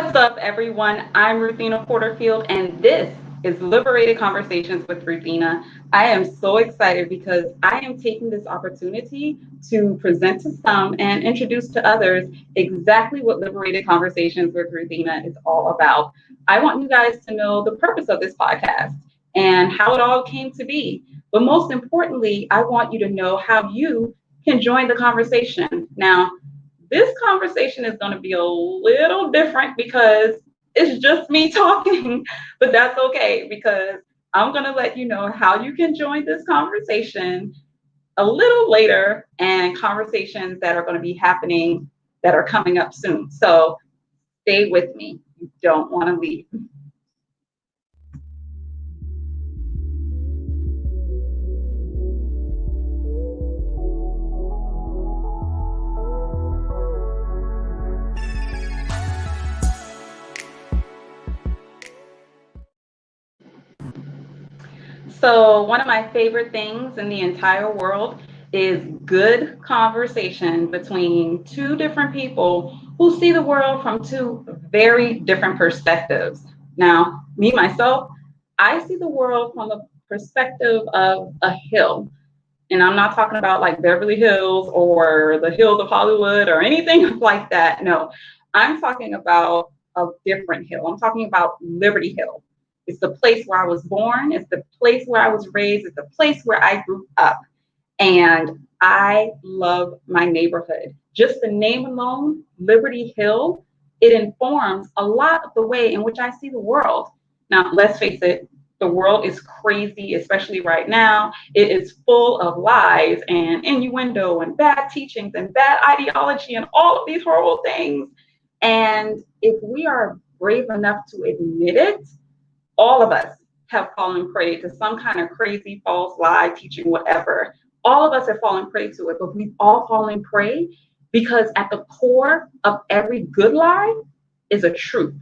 What's up, everyone? I'm Ruthenna Porterfield, and this is Liberated Conversations with Ruthenna. I am so excited because I am taking this opportunity to present to some and introduce to others exactly what Liberated Conversations with Ruthenna is all about. I want you guys to know the purpose of this podcast and how it all came to be. But most importantly, I want you to know how you can join the conversation. Now, this conversation is going to be a little different because it's just me talking, but that's okay because I'm going to let you know how you can join this conversation a little later and conversations that are going to be happening that are coming up soon. So stay with me. You don't want to leave. So, one of my favorite things in the entire world is good conversation between two different people who see the world from two very different perspectives. Now, me myself, I see the world from the perspective of a hill. And I'm not talking about like Beverly Hills or the hills of Hollywood or anything like that. No, I'm talking about a different hill. I'm talking about Liberty Hill. It's the place where I was born. It's the place where I was raised. It's the place where I grew up. And I love my neighborhood. Just the name alone, Liberty Hill, it informs a lot of the way in which I see the world. Now, let's face it, the world is crazy, especially right now. It is full of lies and innuendo and bad teachings and bad ideology and all of these horrible things. And if we are brave enough to admit it, all of us have fallen prey to some kind of crazy false lie, teaching, whatever. All of us have fallen prey to it, but we've all fallen prey because at the core of every good lie is a truth.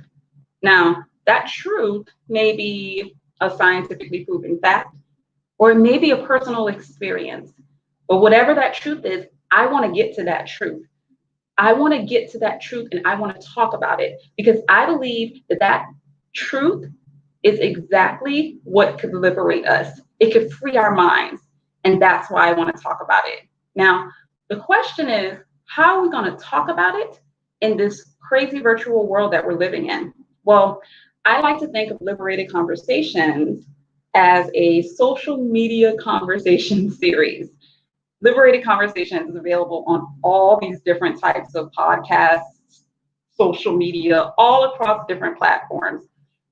Now, that truth may be a scientifically proven fact, or it may be a personal experience. But whatever that truth is, I want to get to that truth. I want to get to that truth and I want to talk about it because I believe that that truth is exactly what could liberate us. It could free our minds. And that's why I want to talk about it. Now, the question is, how are we going to talk about it in this crazy virtual world that we're living in? Well, I like to think of Liberated Conversations as a social media conversation series. Liberated Conversations is available on all these different types of podcasts, social media, all across different platforms.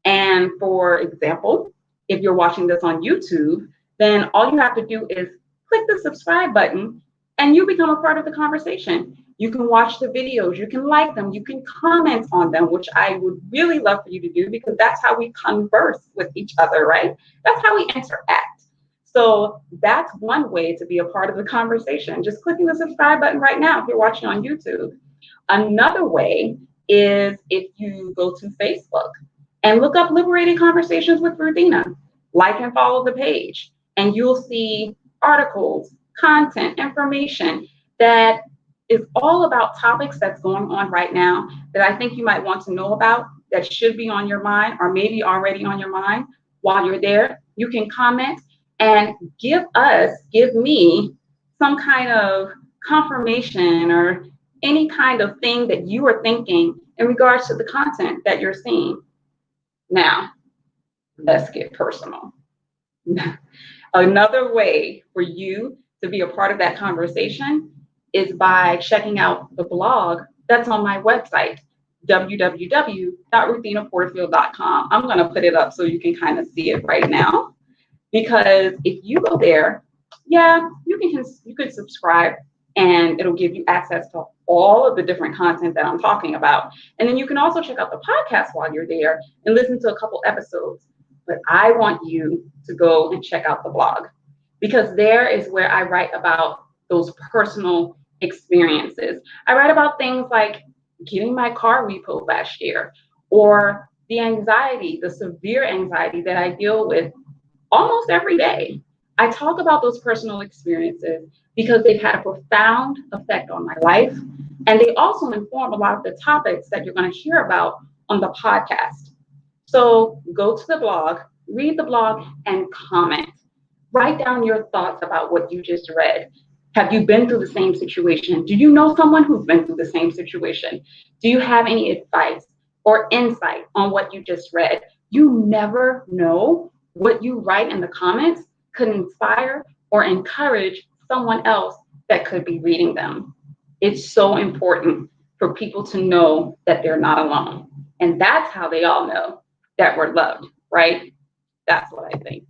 And for example, if you're watching this on YouTube, then all you have to do is click the subscribe button and you become a part of the conversation. You can watch the videos, you can like them, you can comment on them, which I would really love for you to do because that's how we converse with each other, right? That's how we interact. So that's one way to be a part of the conversation. Just clicking the subscribe button right now if you're watching on YouTube. Another way is if you go to Facebook and look up Liberated Conversations with Ruthenna. Like and follow the page, and you'll see articles, content, information that is all about topics that's going on right now that I think you might want to know about, that should be on your mind or maybe already on your mind. While you're there, you can comment and give me some kind of confirmation or any kind of thing that you are thinking in regards to the content that you're seeing. Now, let's get personal. Another way for you to be a part of that conversation is by checking out the blog that's on my website, www.ruthennaporterfield.com. I'm going to put it up so you can kind of see it right now. Because if you go there, yeah, you can subscribe and it'll give you access to all of the different content that I'm talking about. And then you can also check out the podcast while you're there and listen to a couple episodes. But I want you to go and check out the blog because there is where I write about those personal experiences. I write about things like getting my car repoed last year or the anxiety, the severe anxiety that I deal with almost every day. I talk about those personal experiences because they've had a profound effect on my life. And they also inform a lot of the topics that you're going to hear about on the podcast. So go to the blog, read the blog, and comment. Write down your thoughts about what you just read. Have you been through the same situation? Do you know someone who's been through the same situation? Do you have any advice or insight on what you just read? You never know what you write in the comments could inspire or encourage someone else that could be reading them. It's so important for people to know that they're not alone. And that's how they all know that we're loved, right? That's what I think.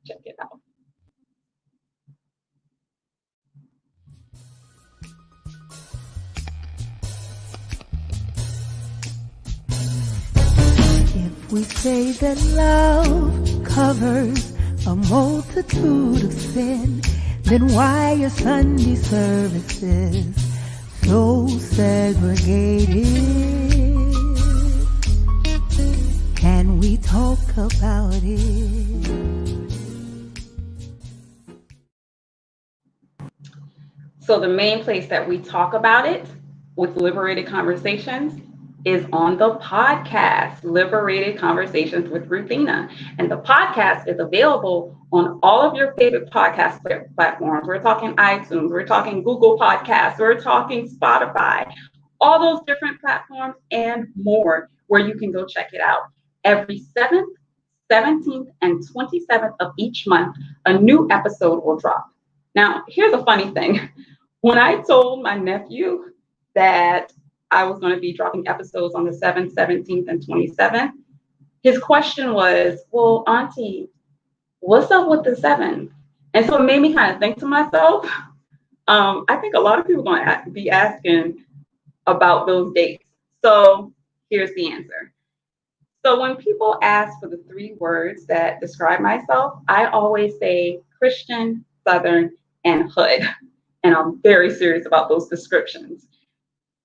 Check it out. If we say that love covers a multitude of sin, then why are Sunday services so segregated? Can we talk about it? So the main place that we talk about it with Liberated Conversations is on the podcast, Liberated Conversations with Ruthenna. And the podcast is available on all of your favorite podcast platforms. We're talking iTunes, we're talking Google Podcasts, we're talking Spotify, all those different platforms and more, where you can go check it out. Every 7th, 17th, and 27th of each month, a new episode will drop. Now, here's a funny thing. When I told my nephew that I was going to be dropping episodes on the 7th, 17th, and 27th, his question was, well, Auntie, what's up with the 7th? And so it made me kind of think to myself, I think a lot of people are going to be asking about those dates. So here's the answer. So when people ask for the 3 words that describe myself, I always say Christian, Southern, and hood. And I'm very serious about those descriptions.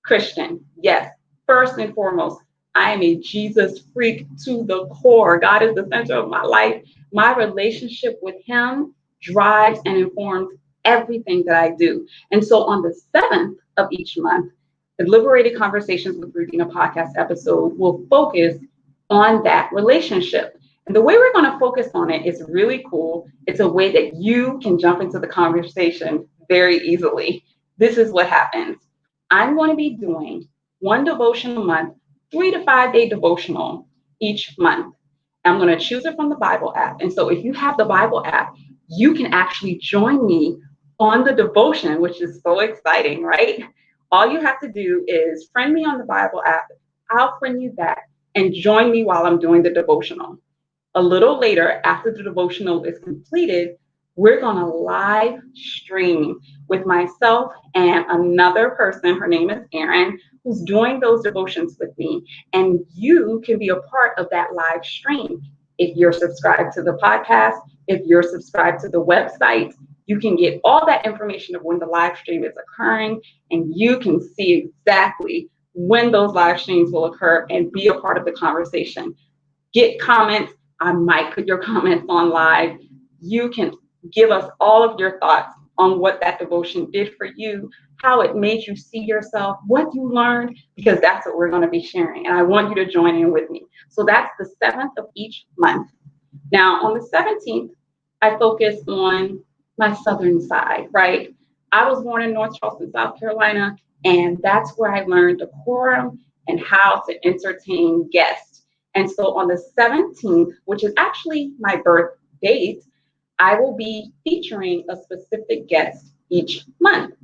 Christian, yes, first and foremost, I am a Jesus freak to the core. God is the center of my life. My relationship with him drives and informs everything that I do. And so on the 7th of each month, the Liberated Conversations with Ruthenna podcast episode will focus on that relationship. And the way we're going to focus on it is really cool. It's a way that you can jump into the conversation very easily. This is what happens. I'm going to be doing one devotional a month, 3 to 5 day devotional each month. I'm going to choose it from the Bible app. And so if you have the Bible app, you can actually join me on the devotion, which is so exciting, right? All you have to do is friend me on the Bible app. I'll friend you back and join me while I'm doing the devotional. A little later, after the devotional is completed, we're going to live stream with myself and another person. Her name is Erin, who's doing those devotions with me. And you can be a part of that live stream. If you're subscribed to the podcast, if you're subscribed to the website, you can get all that information of when the live stream is occurring, and you can see exactly when those live streams will occur and be a part of the conversation. Get comments. I might put your comments on live. You can give us all of your thoughts on what that devotion did for you, how it made you see yourself, what you learned, because that's what we're going to be sharing. And I want you to join in with me. So that's the 7th of each month. Now, on the 17th, I focus on my Southern side, right? I was born in North Charleston, South Carolina, and that's where I learned decorum and how to entertain guests. And so on the 17th, which is actually my birth date, I will be featuring a specific guest each month.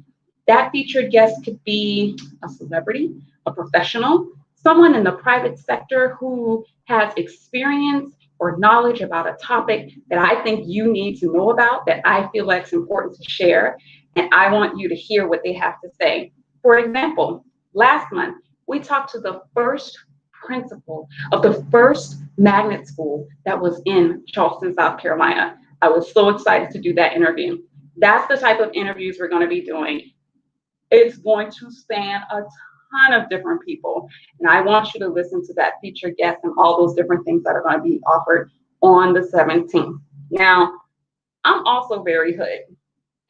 That featured guest could be a celebrity, a professional, someone in the private sector who has experience or knowledge about a topic that I think you need to know about, that I feel like it's important to share, and I want you to hear what they have to say. For example, last month, we talked to the first principal of the first magnet school that was in Charleston, South Carolina. I was so excited to do that interview. That's the type of interviews we're going to be doing. It's going to span a ton of different people. And I want you to listen to that featured guest and all those different things that are going to be offered on the 17th. Now, I'm also very hood,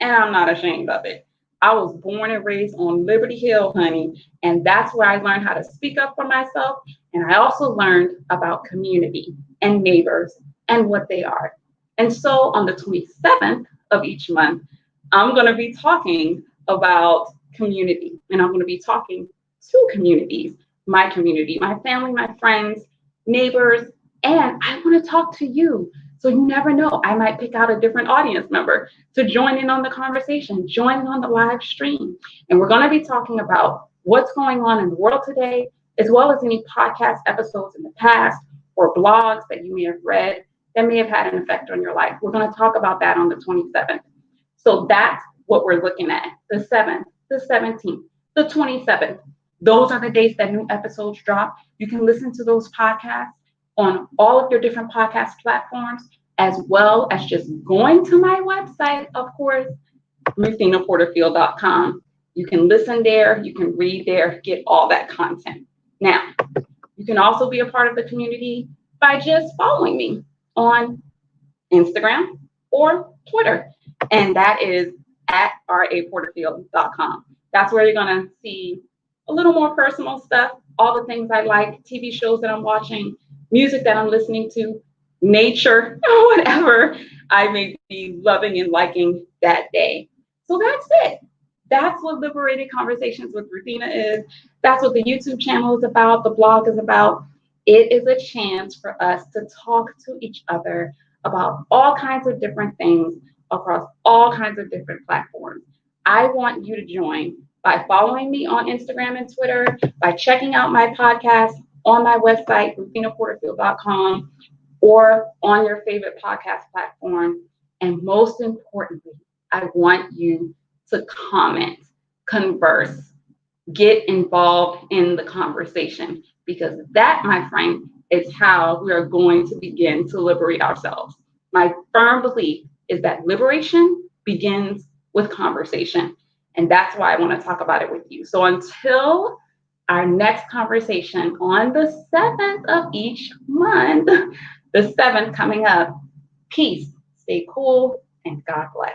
and I'm not ashamed of it. I was born and raised on Liberty Hill, honey. And that's where I learned how to speak up for myself. And I also learned about community and neighbors and what they are. And so on the 27th of each month, I'm going to be talking about community. And I'm going to be talking to communities, my family, my friends, neighbors, and I want to talk to you. So you never know, I might pick out a different audience member to join in on the conversation, join in on the live stream. And we're going to be talking about what's going on in the world today, as well as any podcast episodes in the past or blogs that you may have read that may have had an effect on your life. We're going to talk about that on the 27th. So that's what we're looking at, the 7th, the 17th, the 27th. Those are the dates that new episodes drop. You can listen to those podcasts on all of your different podcast platforms, as well as just going to my website, of course, RuthennaPorterfield.com. You can listen there, you can read there, get all that content. Now, you can also be a part of the community by just following me on Instagram or Twitter, and that is at raporterfield.com. That's where you're going to see a little more personal stuff, all the things I like, TV shows that I'm watching, music that I'm listening to, nature, whatever I may be loving and liking that day. So that's it. That's what Liberated Conversations with Ruthenna is. That's what the YouTube channel is about, the blog is about. It is a chance for us to talk to each other about all kinds of different things across all kinds of different platforms. I want you to join by following me on Instagram and Twitter, by checking out my podcast on my website, RuthennaPorterfield.com, or on your favorite podcast platform. And most importantly, I want you to comment, converse, get involved in the conversation, because that, my friend, is how we are going to begin to liberate ourselves. My firm belief is that liberation begins with conversation. And that's why I want to talk about it with you. So until our next conversation on the 7th of each month, the 7th coming up, peace, stay cool, and God bless.